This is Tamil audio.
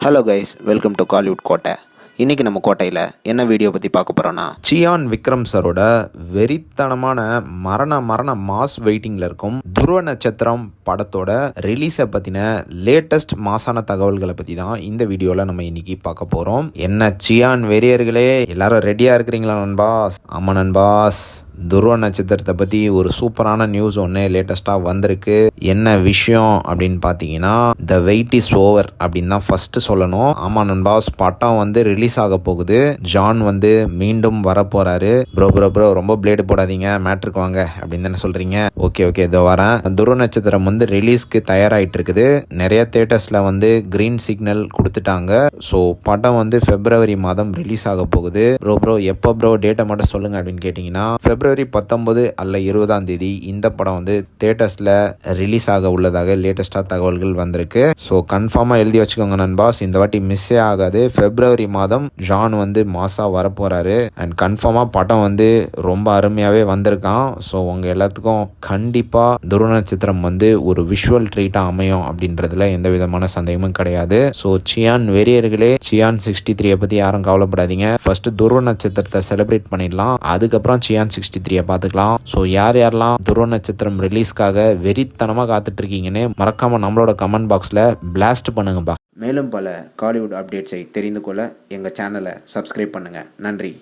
Hello guys, welcome to Kollywood கோட்டை. இன்றைக்கி நம்ம கோட்டையில் என்ன வீடியோ பற்றி பார்க்க போகிறோன்னா, சியான் விக்ரம் சரோட வெறித்தனமான மரண மாஸ் வெயிட்டிங்கில் இருக்கும் துருவ நட்சத்திரம் படத்தோட ரிலீஸை பற்றின லேட்டஸ்ட் மாசான தகவல்களை பற்றி தான் இந்த வீடியோவில் நம்ம இன்றைக்கி பார்க்க போகிறோம். என்ன சியான் வெறியர்களே, எல்லாரும் ரெடியாக இருக்கிறீங்களா நண்பாஸ்? ஆமாம் நண்பாஸ், துருவ நட்சத்திரத்தை பற்றி ஒரு சூப்பரான நியூஸ் ஒன்று லேட்டஸ்ட்டாக வந்திருக்கு. என்ன விஷயம் அப்படின்னு பார்த்தீங்கன்னா, த வெயிட் இஸ் ஓவர் அப்படின்னு தான் ஃபஸ்ட்டு சொல்லணும். ஆமாம் நண்பாஸ், படம் ரிலீஸ் ஆக போகுது. ஜான் மீண்டும் வரப்போறாரு. ப்ரோ ரொம்ப பிளேடு போடாதீங்க, மேட்ருக்கு வாங்க அப்படின்னு தானே சொல்கிறீங்க. ஓகே இதோ வரேன். துருவ நட்சத்திரம் ரிலீஸ்க்கு தயாராகிட்டு இருக்குது. நிறைய தேட்டர்ஸில் கிரீன் சிக்னல் கொடுத்துட்டாங்க. ஸோ படம் பிப்ரவரி மாதம் ரிலீஸ் ஆக போகுது. ப்ரோ எப்போ ப்ரோ டேட்டை மட்டும் சொல்லுங்க அப்படின்னு கேட்டிங்கன்னா, பிப்ரவரி 19 அல்ல 20ஆம் தேதி இந்த படம் தியேட்டர்ஸில் ரிலீஸ் ஆக உள்ளதாக லேட்டஸ்டாக தகவல்கள் வந்திருக்கு. ஸோ கன்ஃபார்மாக எழுதி வச்சுக்கோங்க நண்பாஸ், இந்த வாட்டி மிஸ்ஸே ஆகாது. பிப்ரவரி மாதம் ஜான் மாசா வரப்போறாரு. அண்ட் கன்ஃபார்மாக படம் ரொம்ப அருமையாகவே வந்திருக்கான். ஸோ உங்கள் எல்லாத்துக்கும் கண்டிப்பாக துருவ நட்சத்திரம் ஒரு விஷுவல் ட்ரீட்டாக அமையும் அப்படின்றதுல எந்த விதமான சந்தேகமும் கிடையாது. ஸோ சியான் வெறியர்களே, சியான் 63 பற்றி யாரும் கவலைப்படாதீங்க. ஃபர்ஸ்ட் துருவ நட்சத்திரத்தை செலிப்ரேட் பண்ணிடலாம், அதுக்கப்புறம் சியான் 63 பார்த்துக்கலாம். ஸோ யாரெல்லாம் துருவ நட்சத்திரம் ரிலீஸ்க்காக வெறித்தனமாக காத்துட்டு இருக்கீங்கன்னு மறக்காம நம்மளோட கமெண்ட் பாக்ஸில் பிளாஸ்ட் பண்ணுங்கப்பா. மேலும் பல காலிவுட் அப்டேட்ஸை தெரிந்து கொள்ள எங்கள் சேனலை சப்ஸ்கிரைப் பண்ணுங்கள். நன்றி.